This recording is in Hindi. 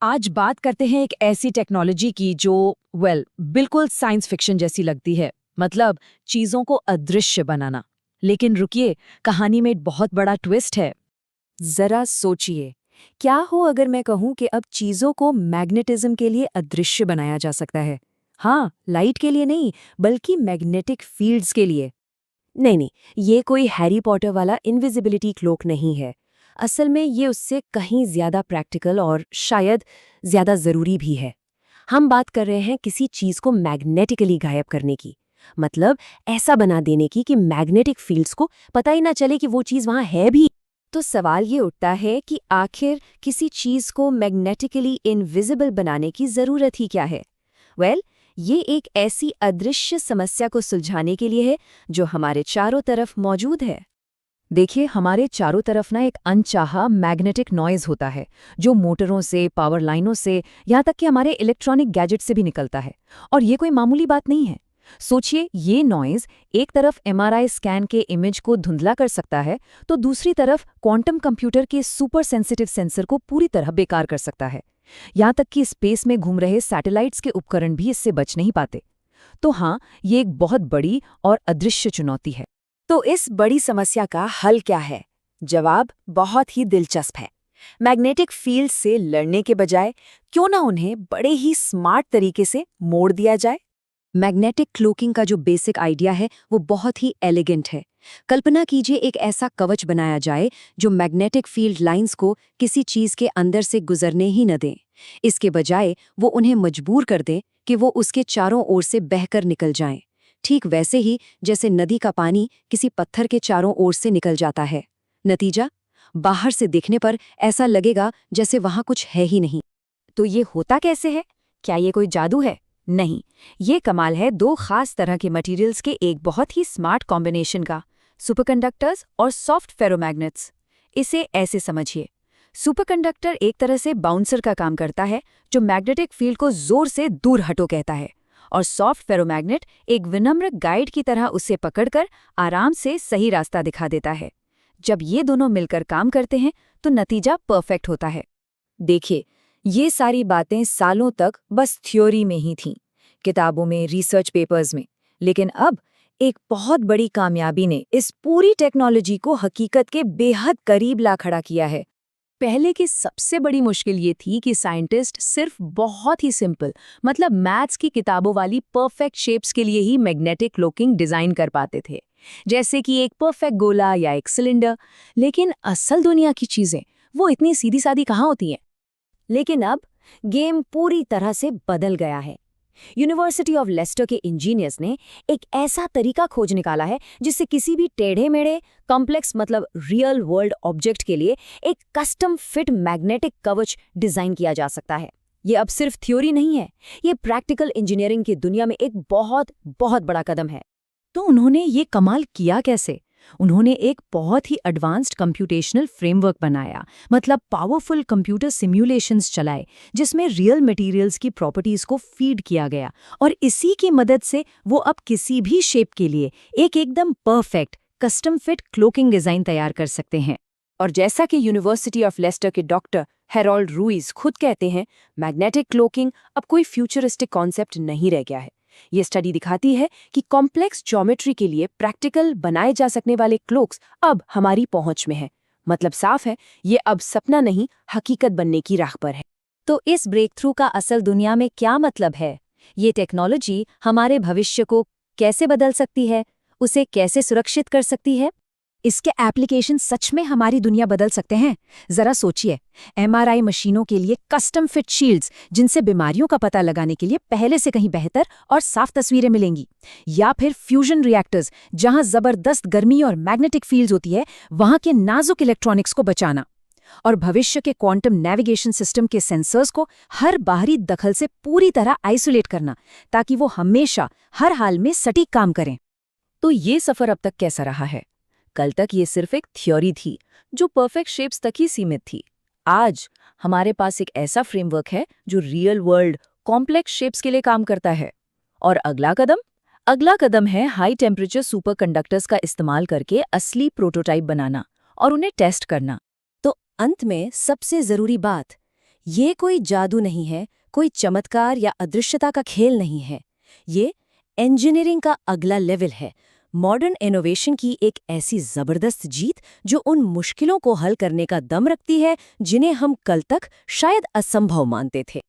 आज बात करते हैं एक ऐसी टेक्नोलॉजी की जो बिल्कुल साइंस फिक्शन जैसी लगती है। मतलब चीजों को अदृश्य बनाना। लेकिन रुकिए, कहानी में एक बहुत बड़ा ट्विस्ट है। जरा सोचिए, क्या हो अगर मैं कहूं कि अब चीजों को मैग्नेटिज्म के लिए अदृश्य बनाया जा सकता है। हाँ, लाइट के लिए नहीं, बल्कि मैग्नेटिक फील्ड्स के लिए। नहीं, ये कोई हैरी पॉटर वाला इनविजिबिलिटी क्लोक नहीं है। असल में ये उससे कहीं ज्यादा प्रैक्टिकल और शायद ज्यादा जरूरी भी है। हम बात कर रहे हैं किसी चीज को मैग्नेटिकली गायब करने की। मतलब ऐसा बना देने की कि मैग्नेटिक फील्ड्स को पता ही ना चले कि वो चीज वहां है भी। तो सवाल ये उठता है कि आखिर किसी चीज को मैग्नेटिकली इनविजिबल बनाने की जरूरत ही क्या है। ये एक ऐसी अदृश्य समस्या को सुलझाने के लिए है जो हमारे चारों तरफ मौजूद है। देखिए, हमारे चारों तरफ ना एक अनचाहा मैग्नेटिक नॉइज होता है, जो मोटरों से, पावर लाइनों से, यहाँ तक कि हमारे इलेक्ट्रॉनिक गैजेट से भी निकलता है। और ये कोई मामूली बात नहीं है। सोचिए, ये नॉइज एक तरफ एमआरआई स्कैन के इमेज को धुंधला कर सकता है, तो दूसरी तरफ क्वांटम कंप्यूटर के सुपर सेंसिटिव सेंसर को पूरी तरह बेकार कर सकता है। यहाँ तक कि स्पेस में घूम रहे सैटेलाइट्स के उपकरण भी इससे बच नहीं पाते। तो हाँ, ये एक बहुत बड़ी और अदृश्य चुनौती है। तो इस बड़ी समस्या का हल क्या है? जवाब बहुत ही दिलचस्प है। मैग्नेटिक फील्ड से लड़ने के बजाय क्यों ना उन्हें बड़े ही स्मार्ट तरीके से मोड़ दिया जाए। मैग्नेटिक क्लोकिंग का जो बेसिक आइडिया है वो बहुत ही एलिगेंट है। कल्पना कीजिए, एक ऐसा कवच बनाया जाए जो मैग्नेटिक फील्ड लाइंस को किसी चीज के अंदर से गुजरने ही न दें। इसके बजाय वो उन्हें मजबूर कर दें कि वो उसके चारों ओर से बहकर निकल जाएं। ठीक वैसे ही जैसे नदी का पानी किसी पत्थर के चारों ओर से निकल जाता है। नतीजा, बाहर से देखने पर ऐसा लगेगा जैसे वहां कुछ है ही नहीं। तो ये होता कैसे है? क्या ये कोई जादू है? नहीं, ये कमाल है दो खास तरह के मटेरियल्स के एक बहुत ही स्मार्ट कॉम्बिनेशन का, सुपरकंडक्टर्स और सॉफ्ट फेरोमैग्नेट्स। इसे ऐसे समझिए, सुपरकंडक्टर एक तरह से बाउंसर का काम करता है जो मैग्नेटिक फील्ड को जोर से दूर हटो कहता है, और सॉफ्ट फेरोमैग्नेट एक विनम्र गाइड की तरह उसे पकड़कर आराम से सही रास्ता दिखा देता है। जब ये दोनों मिलकर काम करते हैं तो नतीजा परफेक्ट होता है। देखिए, ये सारी बातें सालों तक बस थ्योरी में ही थीं, किताबों में, रिसर्च पेपर्स में। लेकिन अब एक बहुत बड़ी कामयाबी ने इस पूरी टेक्नोलॉजी को हकीकत के बेहद करीब ला खड़ा किया है। पहले की सबसे बड़ी मुश्किल ये थी कि साइंटिस्ट सिर्फ बहुत ही सिंपल, मतलब मैथ्स की किताबों वाली परफेक्ट शेप्स के लिए ही मैग्नेटिक क्लोकिंग डिजाइन कर पाते थे, जैसे कि एक परफेक्ट गोला या एक सिलेंडर। लेकिन असल दुनिया की चीजें वो इतनी सीधी सादी कहाँ होती हैं। लेकिन अब गेम पूरी तरह से बदल गया है। यूनिवर्सिटी ऑफ लेस्टर के इंजीनियर्स ने एक ऐसा तरीका खोज निकाला है जिससे किसी भी टेढ़े मेढ़े कॉम्प्लेक्स, मतलब रियल वर्ल्ड ऑब्जेक्ट के लिए एक कस्टम फिट मैग्नेटिक कवच डिजाइन किया जा सकता है। ये अब सिर्फ थ्योरी नहीं है, ये प्रैक्टिकल इंजीनियरिंग की दुनिया में एक बहुत बहुत बड़ा कदम है। तो उन्होंने ये कमाल किया कैसे? उन्होंने एक बहुत ही एडवांस्ड कंप्यूटेशनल फ्रेमवर्क बनाया, मतलब पावरफुल कंप्यूटर सिम्युलेशंस चलाए, जिसमें रियल मटेरियल्स की प्रॉपर्टीज को फीड किया गया। और इसी की मदद से वो अब किसी भी शेप के लिए एक एकदम perfect custom fit cloaking design तैयार कर सकते हैं। और जैसा कि यूनिवर्सिटी ऑफ लेस्टर के डॉक्टर हेरोल्ड रूइज खुद कहते हैं, मैग्नेटिक क्लोकिंग अब कोई फ्यूचरिस्टिक कॉन्सेप्ट नहीं रह गया है। ये स्टडी दिखाती है कि कॉम्प्लेक्स ज्योमेट्री के लिए प्रैक्टिकल बनाए जा सकने वाले क्लोक्स अब हमारी पहुंच में है। मतलब साफ है, ये अब सपना नहीं, हकीकत बनने की राह पर है। तो इस ब्रेक थ्रू का असल दुनिया में क्या मतलब है? ये टेक्नोलॉजी हमारे भविष्य को कैसे बदल सकती है, उसे कैसे सुरक्षित कर सकती है? इसके एप्लीकेशन सच में हमारी दुनिया बदल सकते हैं। जरा सोचिए, एमआरआई मशीनों के लिए कस्टम फिट शील्ड्स, जिनसे बीमारियों का पता लगाने के लिए पहले से कहीं बेहतर और साफ तस्वीरें मिलेंगी। या फिर फ्यूजन रिएक्टर्स, जहां जबरदस्त गर्मी और मैग्नेटिक फील्ड्स होती है, वहां के नाजुक इलेक्ट्रॉनिक्स को बचाना। और भविष्य के क्वांटम नेविगेशन सिस्टम के सेंसर्स को हर बाहरी दखल से पूरी तरह आइसोलेट करना, ताकि वो हमेशा हर हाल में सटीक काम करें। तो ये सफर अब तक कैसा रहा है? कल तक ये सिर्फ एक थ्योरी थी जो परफेक्ट शेप्स तक ही सीमित थी। आज हमारे पास एक ऐसा फ्रेमवर्क है जो रियल वर्ल्ड कॉम्प्लेक्स शेप्स के लिए काम करता है। और अगला कदम है हाई टेम्परेचर सुपरकंडक्टर्स का इस्तेमाल करके असली प्रोटोटाइप बनाना और उन्हें टेस्ट करना। तो अंत में सबसे जरूरी बात, ये कोई जादू नहीं है, कोई चमत्कार या अदृश्यता का खेल नहीं है। ये इंजीनियरिंग का अगला लेवल है, मॉडर्न इनोवेशन की एक ऐसी जबरदस्त जीत जो उन मुश्किलों को हल करने का दम रखती है जिन्हें हम कल तक शायद असंभव मानते थे।